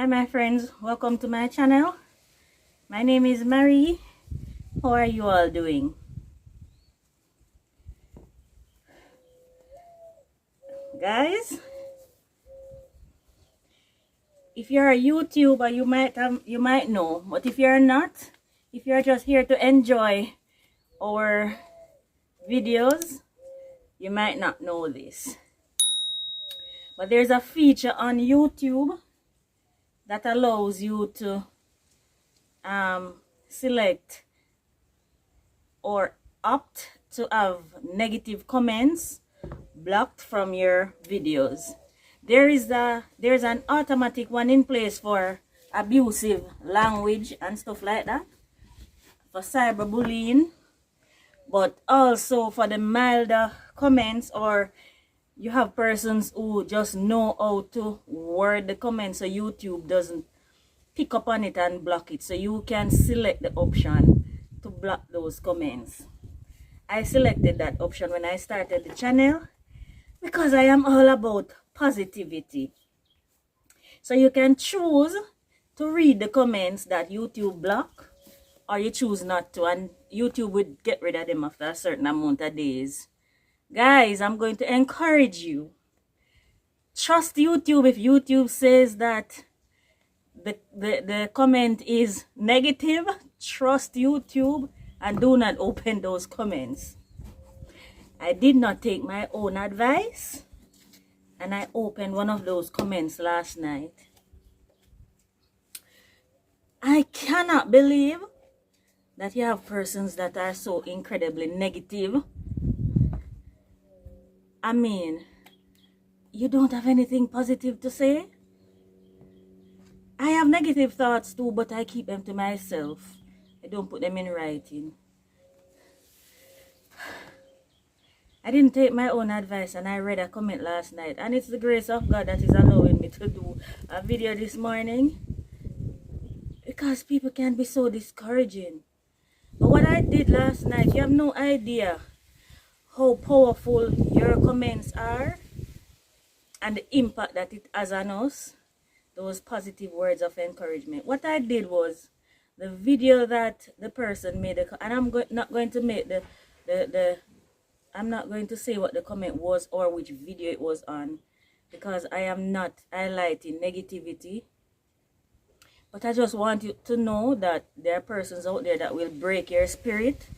Hi my friends, welcome to my channel. My name is Marie. How are you all doing? Guys, if you're a YouTuber, you might know, but if you're not, if you're just here to enjoy our videos, you might not know this. But there's a feature on YouTube that allows you to select or opt to have negative comments blocked from your videos. There's an automatic one in place for abusive language and stuff like that, for cyberbullying, but also for the milder comments, or you have persons who just know how to word the comments so YouTube doesn't pick up on it and block it. So you can select the option to block those comments. I selected that option when I started the channel because I am all about positivity. So you can choose to read the comments that YouTube block, or you choose not to, and YouTube would get rid of them after a certain amount of days. Guys, I'm going to encourage you. Trust YouTube. If YouTube says that the comment is negative, trust YouTube and do not open those comments. I did not take my own advice, and I opened one of those comments last night. I cannot believe that you have persons that are so incredibly negative. I mean, you don't have anything positive to say? I have negative thoughts too, but I keep them to myself. I don't put them in writing. I didn't take my own advice, and I read a comment last night, and it's the grace of God that is allowing me to do a video this morning, because people can be so discouraging. But what I did last night, you have no idea how powerful your comments are and the impact that it has on us, those positive words of encouragement. What I did was, the video that the person made, and I'm not going to make I'm not going to say what the comment was or which video it was on, because I am not highlighting negativity. But I just want you to know that there are persons out there that will break your spirit,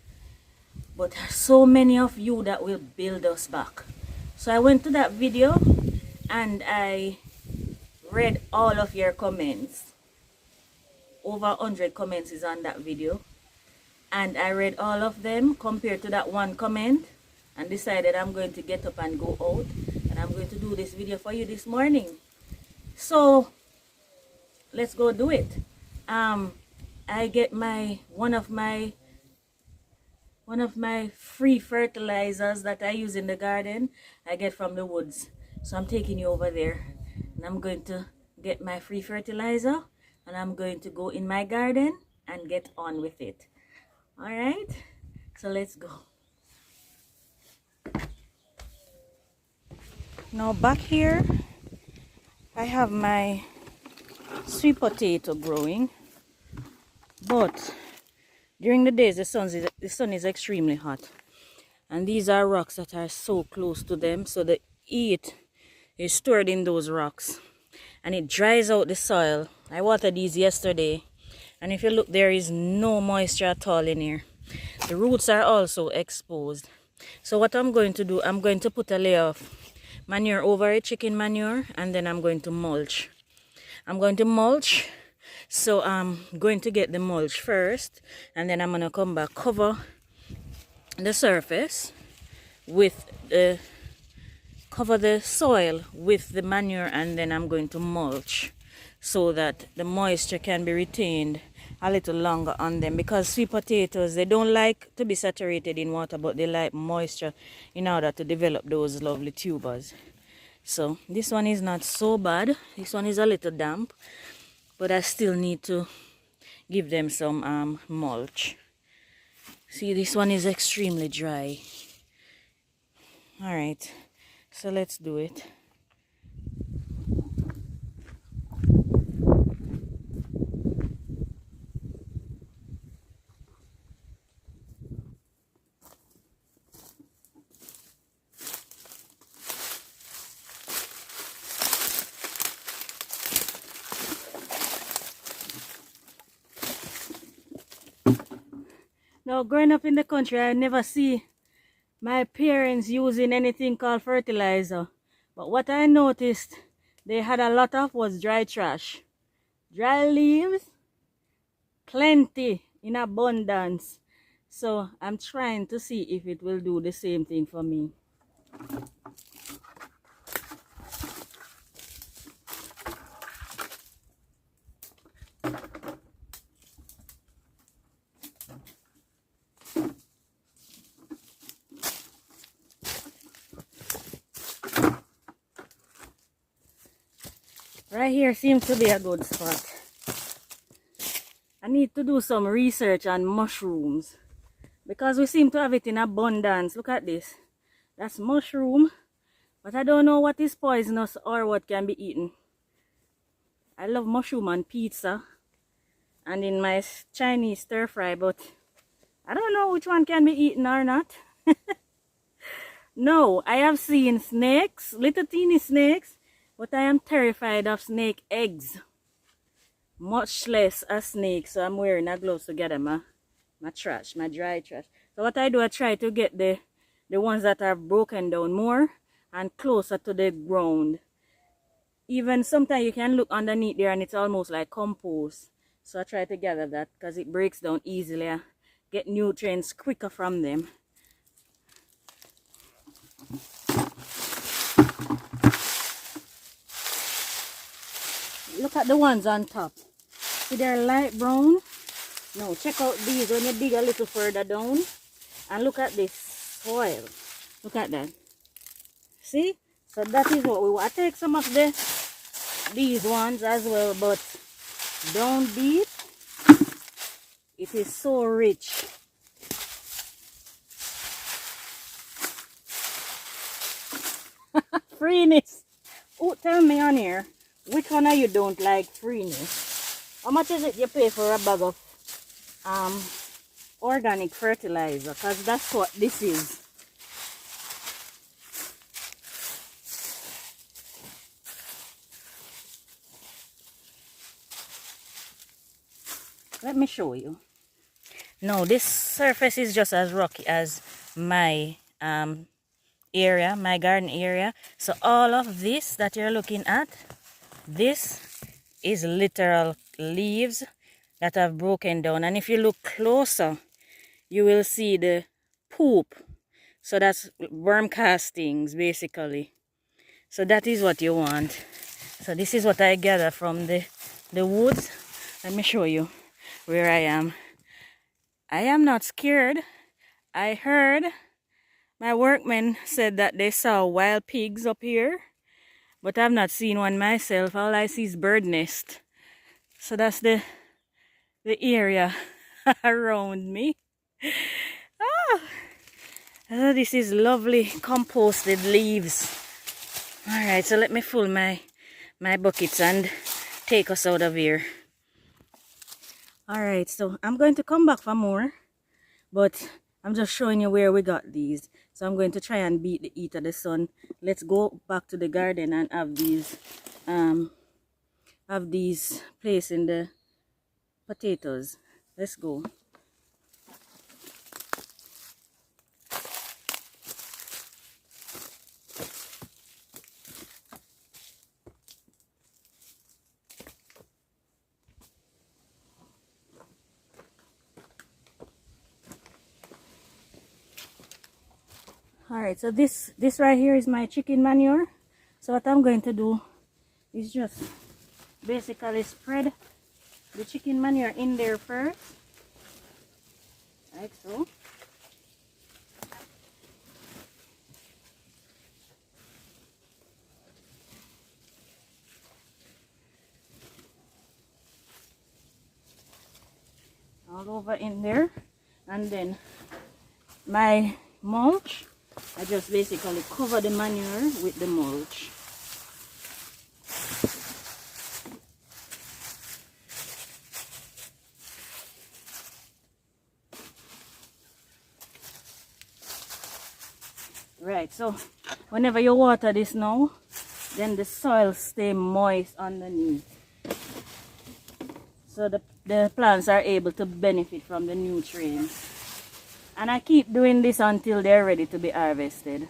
but there are so many of you that will build us back. So I went to that video and I read all of your comments. Over 100 comments is on that video, and I read all of them compared to that one comment, and decided I'm going to get up and go out, and I'm going to do this video for you this morning. So let's go do it. I get one of my free fertilizers that I use in the garden. I get from the woods. So I'm taking you over there, and I'm going to get my free fertilizer, and I'm going to go in my garden and get on with it. All right, so let's go. Now back here, I have my sweet potato growing, but during the days the sun is extremely hot, and these are rocks that are so close to them, so the heat is stored in those rocks and it dries out the soil. I watered these yesterday, and if you look, there is no moisture at all in here. The roots are also exposed. So what I'm going to do, I'm going to put a layer of manure over it, chicken manure, and then I'm going to mulch. So I'm going to get the mulch first, and then I'm going to come back, cover the surface with cover the soil with the manure, and then I'm going to mulch so that the moisture can be retained a little longer on them, because sweet potatoes, they don't like to be saturated in water, but they like moisture in order to develop those lovely tubers. So this one is not so bad. This one is a little damp, but I still need to give them some mulch. See, this one is extremely dry. All right, so let's do it. Now, growing up in the country, I never see my parents using anything called fertilizer. But what I noticed they had a lot of was dry trash. Dry leaves, plenty, in abundance. So I'm trying to see if it will do the same thing for me. Right here seems to be a good spot. I need to do some research on mushrooms because we seem to have it in abundance. Look at this. That's mushroom, but I don't know what is poisonous or what can be eaten. I love mushroom on pizza and in my Chinese stir fry, but I don't know which one can be eaten or not. No, I have seen snakes, little teeny snakes, but I am terrified of snake eggs. Much less a snake, so I'm wearing a gloves to get my trash, my dry trash. So what I do, I try to get the ones that are broken down more and closer to the ground. Even sometimes you can look underneath there and it's almost like compost. So I try to gather that because it breaks down easily. I get nutrients quicker from them. Look at the ones on top. See, they're light brown. Now check out these when you dig a little further down. And look at this soil. Look at that. See? So that is what we want. I take some of these ones as well, but down deep, it is so rich. Freeness. Oh, tell me on here, which one of you don't like freeness? How much is it you pay for a bag of organic fertilizer? Because that's what this is. Let me show you. No, this surface is just as rocky as my area, my garden area. So all of this that you're looking at, this is literal leaves that have broken down. And if you look closer, you will see the poop. So that's worm castings basically. So that is what you want. So this is what I gather from the woods. Let me show you where I am. I am not scared. I heard my workmen said that they saw wild pigs up here, but I've not seen one myself. All I see is bird nest. So that's the area around me. Oh, this is lovely composted leaves. Alright, so let me fill my buckets and take us out of here. Alright, so I'm going to come back for more, but I'm just showing you where we got these. So I'm going to try and beat the heat of the sun. Let's go back to the garden and have these placing the potatoes. Let's go. Alright, so this right here is my chicken manure. So what I'm going to do is just basically spread the chicken manure in there first, like so. All over in there, and then my mulch, I just basically cover the manure with the mulch. Right, so whenever you water this now, then the soil stay moist underneath. So the plants are able to benefit from the nutrients. And I keep doing this until they're ready to be harvested.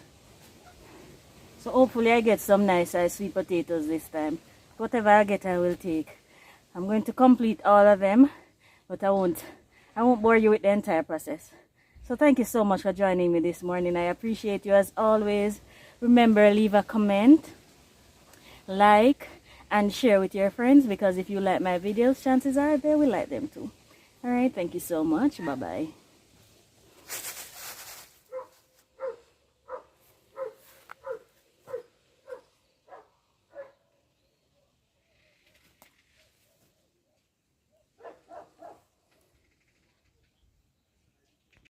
So hopefully I get some nice sized sweet potatoes this time. Whatever I get, I will take. I'm going to complete all of them, but I won't bore you with the entire process. So thank you so much for joining me this morning. I appreciate you as always. Remember, leave a comment, like, and share with your friends, because if you like my videos, chances are they will like them too. Alright, thank you so much. Bye bye.